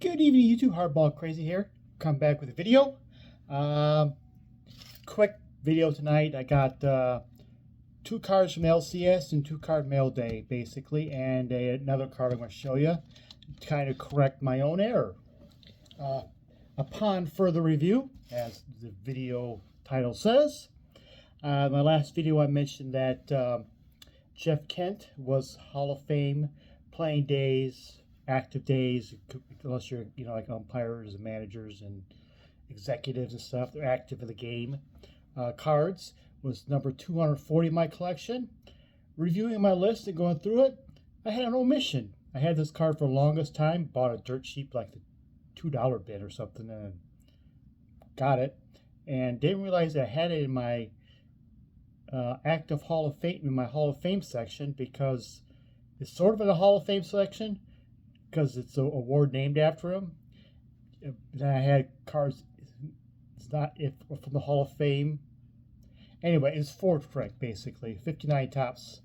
Good evening, YouTube. Hardball Crazy here. Come back with a video. Quick video tonight. I got two cards from LCS and two card mail day, basically, and another card I'm going to show you to kind of correct my own error. Upon further review, as the video title says, my last video I mentioned that Jeff Kent was Hall of Fame playing days, active days, unless you're, like umpires and managers and executives and stuff, they're active in the game. Cards was number 240 in my collection. Reviewing my list and going through it, I had an omission. I had this card for the longest time, bought a dirt sheet, like the $2 bin or something, and got it, and didn't realize I had it in my active Hall of Fame, in my Hall of Fame section, because it's sort of in the Hall of Fame section because it's an award named after him. Then I had cards, it's not if from the Hall of Fame. Anyway, it's Ford Frick, basically. 59 Topps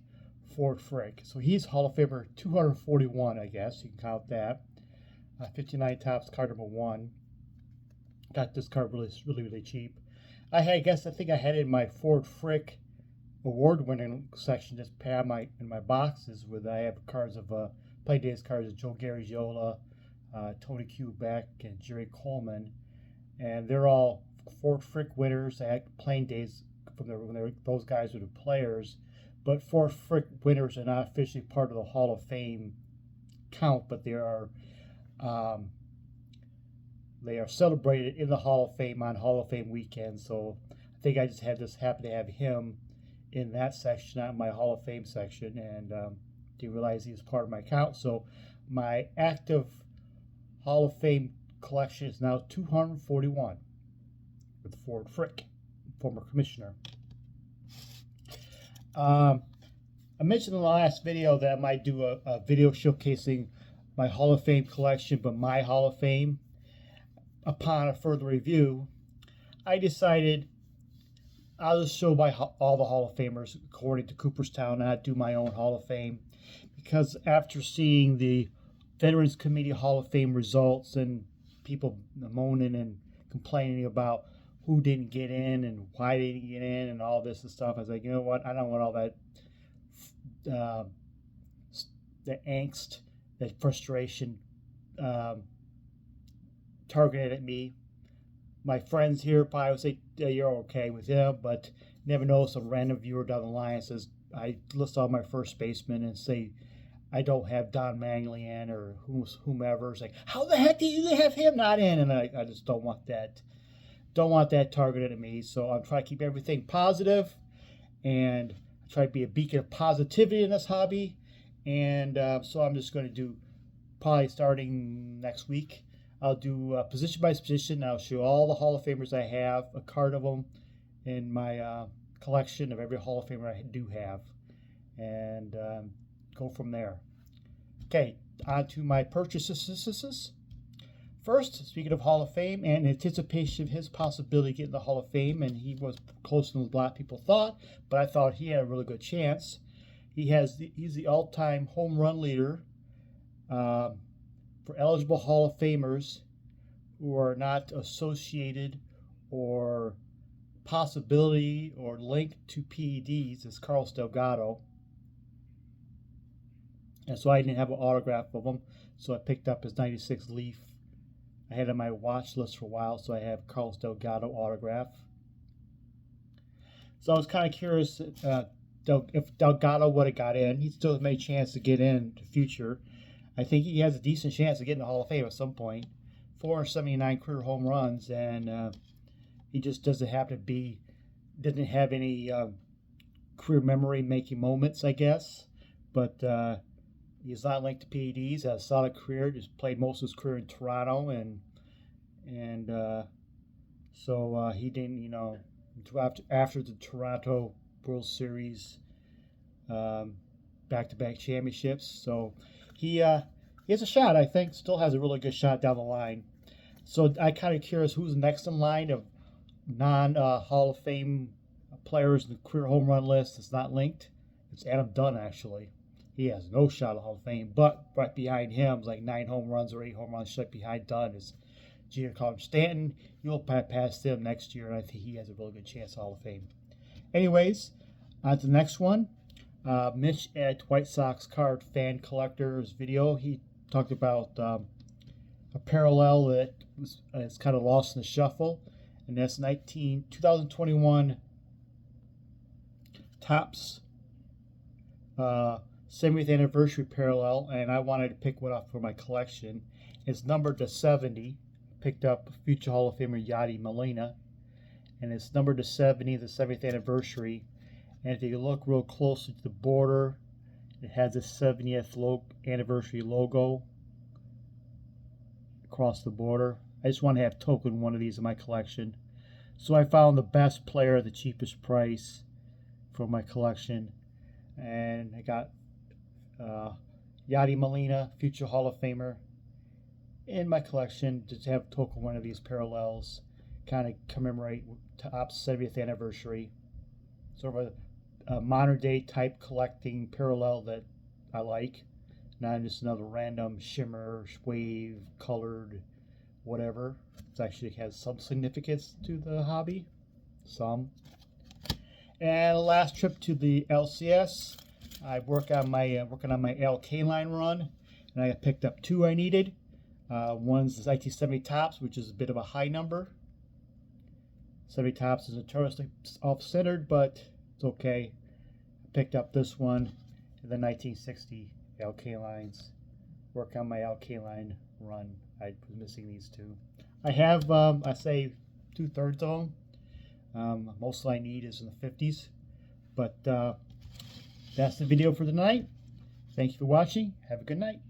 Ford Frick. So he's Hall of Famer 241, I guess. You can count that. 59 Topps card number 1. Got this card really cheap. I think I had it in my Ford Frick award-winning section, just in my boxes, where I have cards of play days cards of Joe Garagiola, Tony Kubek, and Jerry Coleman, and they're all Ford Frick winners. I had playing days from those guys were the players, but Ford Frick winners are not officially part of the Hall of Fame count, but they are celebrated in the Hall of Fame on Hall of Fame weekend. So I think I just happened to have him in that section, not in my Hall of Fame section, and didn't realize he was part of my count. So my active Hall of Fame collection is now 241 with Ford Frick, former commissioner. I mentioned in the last video that I might do a video showcasing my Hall of Fame collection, but my Hall of Fame. Upon a further review, I decided I'll just show all the Hall of Famers according to Cooperstown, and not do my own Hall of Fame, because after seeing the Veterans Committee Hall of Fame results and people moaning and complaining about who didn't get in and why they didn't get in and all this and stuff, I was like, you know what? I don't want all that the angst, that frustration targeted at me. My friends here probably would say, yeah, you're okay with him, but never know, some random viewer down the line says, I list all my first basemen and say I don't have Don Mangley in, or whomever. It's like, how the heck do you have him not in? And I just don't want that. Don't want that targeted at me. So I'm trying to keep everything positive, and try to be a beacon of positivity in this hobby. And so I'm just going to do, probably starting next week, I'll do position by position. I'll show all the Hall of Famers I have, a card of them in my collection of every Hall of Famer I do have, and go from there. Okay, on to my purchases. First, speaking of Hall of Fame, and in anticipation of his possibility of getting the Hall of Fame, and he was closer than a lot of people thought, but I thought he had a really good chance. He's the all-time home run leader for eligible Hall of Famers who are not associated or possibility or linked to PEDs, is Carlos Delgado. And so I didn't have an autograph of him, so I picked up his 96 Leaf. I had it on my watch list for a while, so I have Carlos Delgado autograph. So I was kind of curious if Delgado would have got in. He still has a chance to get in the future. I think he has a decent chance of getting the Hall of Fame at some point. 479 career home runs, and he just doesn't have any career memory-making moments, I guess. But he's not linked to PEDs. Has a solid career. Just played most of his career in Toronto, and so he didn't, after the Toronto World Series back-to-back championships. So he has a shot, I think. Still has a really good shot down the line. So I kind of curious who's next in line of non-Hall of Fame players in the career home run list that's not linked. It's Adam Dunn, actually. he has no shot at Hall of Fame. But right behind him, like 9 home runs or 8 home runs, right behind Dunn is Giancarlo Stanton. You'll pass him next year, and I think he has a really good chance at Hall of Fame. Anyways, on to the next one. Mitch at White Sox Card Fan Collector's video. He talked about a parallel that is kind of lost in the shuffle, and that's 2021 Topps 70th anniversary parallel, and I wanted to pick one up for my collection. It's numbered to 70. Picked up future Hall of Famer Yadi Molina, and it's numbered to 70, the 70th anniversary. And if you look real closely to the border, it has the 70th anniversary logo across the border. I just want to have token one of these in my collection. So I found the best player at the cheapest price for my collection. And I got Yadi Molina, future Hall of Famer, in my collection to have token one of these parallels, kind of commemorate Topps 70th anniversary. Sort of a modern day type collecting parallel that I like, not just another random shimmer, wave, colored, whatever. It actually has some significance to the hobby, some. And the last trip to the LCS, I working on my LK line run, and I picked up 2 I needed. One's the 1970 Topps, which is a bit of a high number. 70 Topps is notoriously off-centered, but it's okay. I picked up this one and the 1960 LK lines. Work on my LK line run. I was missing these 2. I have, I say, 2/3 of them. Most I need is in the 50s. But that's the video for tonight. Thank you for watching. Have a good night.